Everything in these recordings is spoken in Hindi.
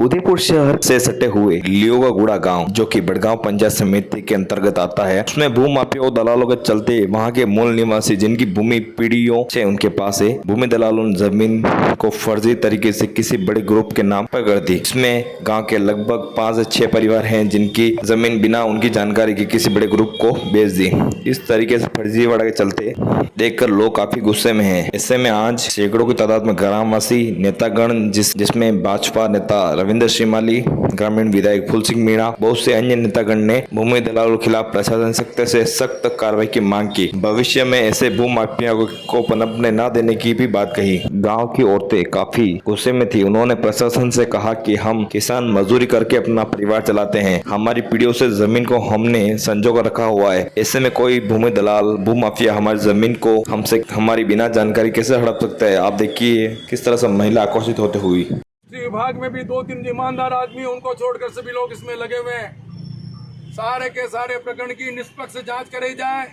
उदयपुर शहर से सटे हुए लियोगागुड़ा गांव, जो कि बड़गांव पंचायत समिति के अंतर्गत आता है, उसमें भू माफिया और दलालों के चलते वहां के मूल निवासी, जिनकी भूमि पीढ़ियों से उनके पास है, भूमि दलालों ने जमीन को फर्जी तरीके से किसी बड़े ग्रुप के नाम पर कर दी। इसमें गाँव के लगभग 5 से 6 परिवार हैं, जिनकी जमीन बिना उनकी जानकारी के किसी बड़े ग्रुप को बेच दी। इस तरीके से फर्जीवाड़ा के चलते देखकर लोग काफी गुस्से में हैं। ऐसे में आज सैकड़ों की तादाद में ग्रामवासी, नेतागण, जिसमें भाजपा नेता रविंद्र श्रीमाली, ग्रामीण विधायक फूल सिंह मीणा, बहुत से अन्य नेतागण ने भूमि दलालों के खिलाफ प्रशासन से सख्त कार्रवाई की मांग की। भविष्य में ऐसे भू माफिया को पनपने न देने की भी बात कही। गांव की औरतें काफी गुस्से में थी। उन्होंने प्रशासन से कहा कि हम किसान मजदूरी करके अपना परिवार चलाते हैं, हमारी पीढ़ियों से जमीन को हमने संजो कर रखा हुआ है। ऐसे में कोई भूमि दलाल, भू माफिया हमारी जमीन को हमसे हमारी बिना जानकारी कैसे हड़प सकता है। आप देखिए किस तरह से महिला आकर्षित होते हुई। विभाग में भी 2-3 ईमानदार आदमी, उनको छोड़कर सभी लोग इसमें लगे हुए हैं। सारे के सारे प्रकरण की निष्पक्ष जांच करी जाए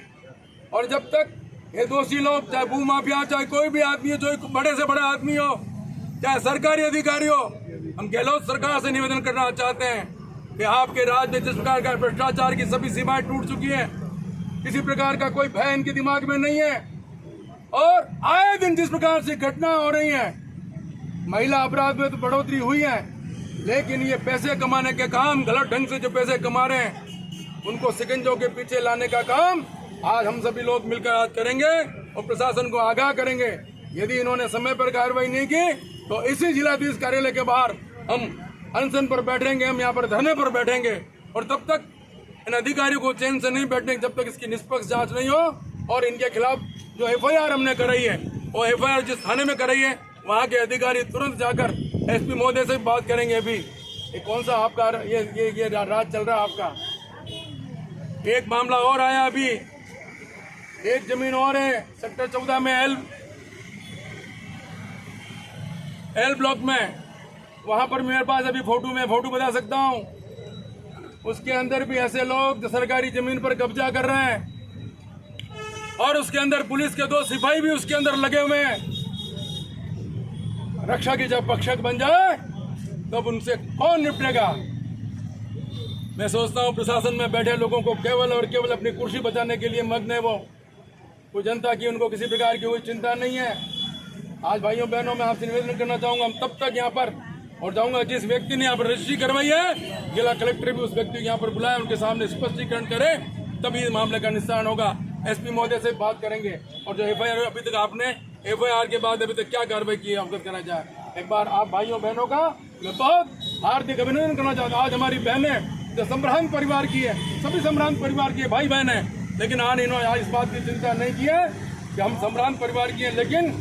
और जब तक ये दोषी लोग, चाहे भू माफिया, चाहे कोई भी आदमी हो, जो बड़े से बड़ा आदमी हो, चाहे सरकारी अधिकारी हो, हम गहलोत सरकार से निवेदन करना चाहते हैं कि आपके राज्य में जिस प्रकार का भ्रष्टाचार की सभी सीमाएं टूट चुकी है, किसी प्रकार का कोई भय इनके दिमाग में नहीं है और आए दिन जिस प्रकार से घटना हो रही है, महिला अपराध में तो बढ़ोतरी हुई है, लेकिन ये पैसे कमाने के काम, गलत ढंग से जो पैसे कमा रहे हैं, उनको शिकंजों के पीछे लाने का काम आज हम सभी लोग मिलकर आज करेंगे और प्रशासन को आगाह करेंगे। यदि इन्होंने समय पर कार्रवाई नहीं की तो इसी जिलाधीश कार्यालय के बाहर हम अनशन पर बैठेंगे, हम यहाँ पर धरने पर बैठेंगे और तब तक इन अधिकारियों को चैन से नहीं बैठने जब तक इसकी निष्पक्ष जांच नहीं हो और इनके खिलाफ जो FIR हमने कराई है, वो FIR जिस थाने में कराई है, वहाँ के अधिकारी तुरंत जाकर SP महोदय से बात करेंगे। अभी ये कौन सा आपका ये राज चल रहा है आपका। एक मामला और आया, अभी एक जमीन और है सेक्टर 14 में एल ब्लॉक में, वहाँ पर मेरे पास अभी फोटो बता सकता हूँ। उसके अंदर भी ऐसे लोग जो सरकारी जमीन पर कब्जा कर रहे हैं और उसके अंदर पुलिस के 2 सिपाही भी उसके अंदर लगे हुए हैं। रक्षा की जब पक्षक बन जाए तब उनसे कौन निपटेगा। मैं सोचता हूं प्रशासन में बैठे लोगों को केवल और केवल अपनी कुर्सी बचाने के लिए मग्न है वो, कोई जनता की उनको किसी प्रकार की कोई चिंता नहीं है। आज भाइयों बहनों मैं आपसे निवेदन करना चाहूंगा, हम तब तक यहाँ पर और जाऊंगा जिस व्यक्ति ने यहाँ पर रजिस्ट्री करवाई है, जिला कलेक्टर भी उस व्यक्ति को यहाँ पर बुलाए, उनके सामने स्पष्टीकरण करे, तभी इस मामले का निस्तारण होगा। SP महोदय से बात करेंगे और जो FIR अभी तक आपने FIR के बाद अभी तक क्या कार्रवाई की है अवगत करना चाहे। एक बार आप भाइयों बहनों का मैं बहुत हार्दिक अभिनंदन करना चाहता हूँ। आज हमारी बहनें जो संभ्रांत परिवार की है, सभी संभ्रांत परिवार की भाई बहन है, लेकिन आज इन्होंने इस बात की चिंता नहीं की है कि हम संभ्रांत परिवार की हैं, लेकिन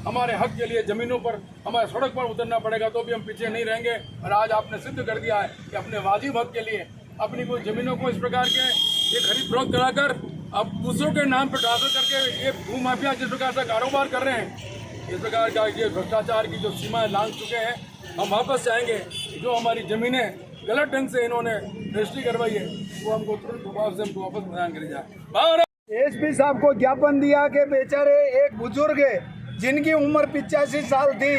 हमारे हक के लिए जमीनों पर हमारे सड़क पर उतरना पड़ेगा तो भी हम पीछे नहीं रहेंगे। और आज आपने सिद्ध कर दिया है कि अपने वाजिब हक के लिए अपनी कोई जमीनों को इस प्रकार के ये खरीद फरोख्त कराकर अब दूसरों के नाम पर ट्रांसफर करके ये भू माफिया जिस प्रकार से कारोबार कर रहे हैं, इस प्रकार का ये भ्रष्टाचार की जो सीमाएं लांघ चुके हैं, हम वापस चाहेंगे। जो हमारी जमीनें गलत ढंग से इन्होंने रजिस्ट्री करवाई है वो हमको तुरंत प्रभाव से हमको वापस प्रदान करी जाए। SP साहब को ज्ञापन दिया कि बेचारे एक बुजुर्ग है जिनकी उम्र 85 साल थी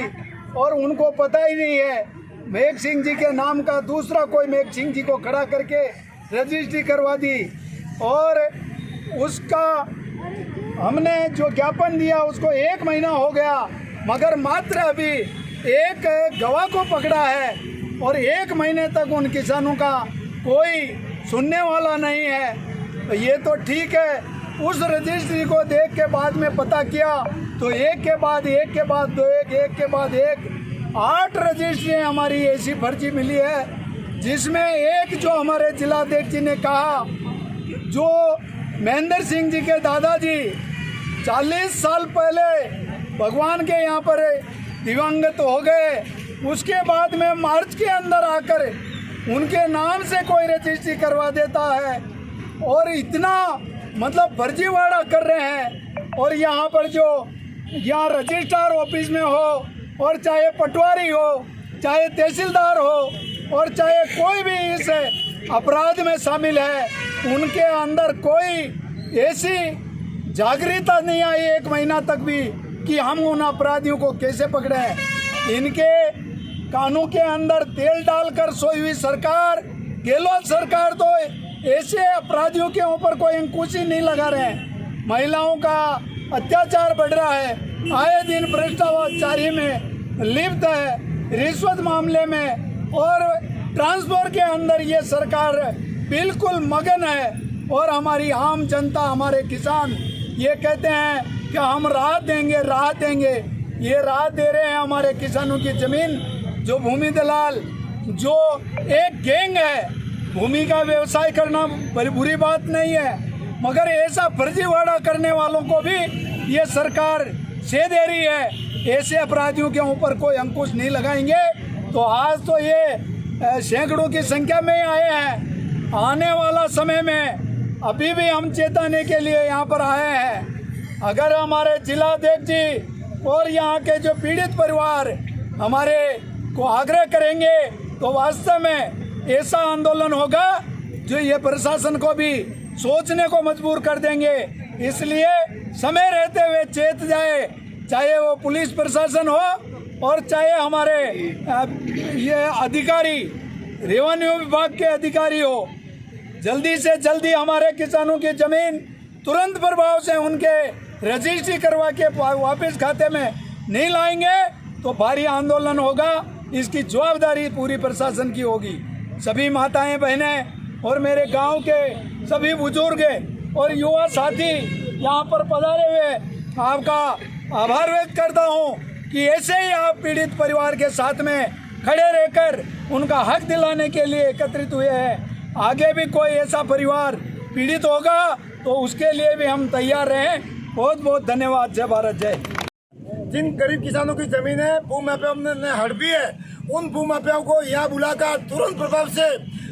और उनको पता ही नहीं है, मेघ सिंह जी के नाम का दूसरा कोई मेघ सिंह जी को खड़ा करके रजिस्ट्री करवा दी और उसका हमने जो ज्ञापन दिया उसको 1 महीना हो गया, मगर मात्र अभी एक गवाह को पकड़ा है और 1 महीने तक उन किसानों का कोई सुनने वाला नहीं है। तो ये तो ठीक है, उस रजिस्ट्री को देख के बाद में पता किया तो एक के बाद एक 8 रजिस्ट्रियाँ हमारी ऐसी फर्जी मिली है, जिसमें एक जो हमारे जिलाध्यक्ष जी ने कहा, जो महेंद्र सिंह जी के दादाजी 40 साल पहले भगवान के यहाँ पर दिवंगत हो गए, उसके बाद में मार्च के अंदर आकर उनके नाम से कोई रजिस्ट्री करवा देता है और इतना मतलब फर्जीवाड़ा कर रहे हैं। और यहाँ पर जो यहाँ रजिस्ट्रार ऑफिस में हो और चाहे पटवारी हो, चाहे तहसीलदार हो और चाहे कोई भी इस अपराध में शामिल है, उनके अंदर कोई ऐसी जागरूकता नहीं आई 1 महीना तक भी कि हम उन अपराधियों को कैसे पकड़े। इनके कानों के अंदर तेल डालकर सोई हुई सरकार, गहलोत सरकार तो ऐसे अपराधियों के ऊपर कोई अंकुश ही नहीं लगा रहे हैं। महिलाओं का अत्याचार बढ़ रहा है, आए दिन भ्रष्टाचारी में लिप्त है, रिश्वत मामले में और ट्रांसपोर्ट के अंदर ये सरकार बिल्कुल मगन है। और हमारी आम जनता, हमारे किसान ये कहते हैं कि हम राहत देंगे, राहत देंगे। ये राहत दे रहे हैं हमारे किसानों की जमीन, जो भूमि दलाल, जो एक गैंग है। भूमि का व्यवसाय करना बुरी बात नहीं है, मगर ऐसा फर्जीवाड़ा करने वालों को भी ये सरकार से दे रही है। ऐसे अपराधियों के ऊपर कोई अंकुश नहीं लगाएंगे। तो आज तो ये सैकड़ों की संख्या में आए हैं। आने वाला समय में अभी भी हम चेताने के लिए यहाँ पर आए हैं। अगर हमारे जिलाध्यक्ष जी और यहाँ के जो पीड़ित परिवार हमारे को आग्रह करेंगे तो वास्तव में ऐसा आंदोलन होगा जो ये प्रशासन को भी सोचने को मजबूर कर देंगे। इसलिए समय रहते हुए चेत जाए, चाहे वो पुलिस प्रशासन हो और चाहे हमारे ये अधिकारी, रेवेन्यू विभाग के अधिकारी हो। जल्दी से जल्दी हमारे किसानों की जमीन तुरंत प्रभाव से उनके रजिस्ट्री करवा के वापस खाते में नहीं लाएंगे तो भारी आंदोलन होगा। इसकी जवाबदारी पूरी प्रशासन की होगी। सभी माताएं, बहनें और मेरे गांव के सभी बुजुर्ग और युवा साथी यहाँ पर पधारे हुए आपका आभार व्यक्त करता हूँ कि ऐसे ही आप पीड़ित परिवार के साथ में खड़े रहकर उनका हक दिलाने के लिए एकत्रित हुए हैं। आगे भी कोई ऐसा परिवार पीड़ित होगा तो उसके लिए भी हम तैयार रहें। बहुत बहुत धन्यवाद। जय भारत, जय। जिन गरीब किसानों की जमीन है, भूमाफियाओं ने हड़पी है, उन भूमाफियाओं को यहाँ बुलाकर तुरंत प्रभाव से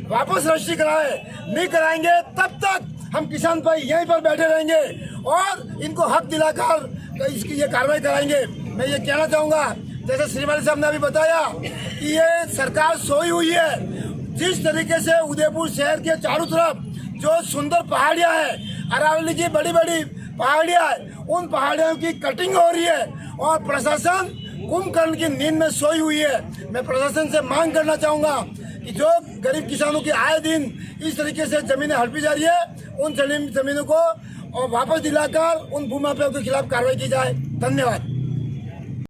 वापस रजिस्ट्री कराए। नहीं कराएंगे तब तक हम किसान भाई यहीं पर बैठे रहेंगे और इनको हक दिलाकर इसकी ये कार्रवाई कराएंगे। मैं ये कहना चाहूँगा, जैसे श्रीमान साहब ने अभी बताया कि ये सरकार सोई हुई है। जिस तरीके से उदयपुर शहर के चारों तरफ जो सुंदर पहाड़ियाँ हैं, अरावली की बड़ी बड़ी पहाड़ियाँ हैं, उन पहाड़ियों की कटिंग हो रही है और प्रशासन कुंभकर्ण की नींद में सोई हुई है। मैं प्रशासन से मांग करना चाहूँगा कि जो गरीब किसानों की आए दिन इस तरीके से जमीनें हड़पी जा रही है, उन जमीनों को और वापस दिलाकर उन भूमाफियाओं के खिलाफ कार्रवाई की जाए। धन्यवाद।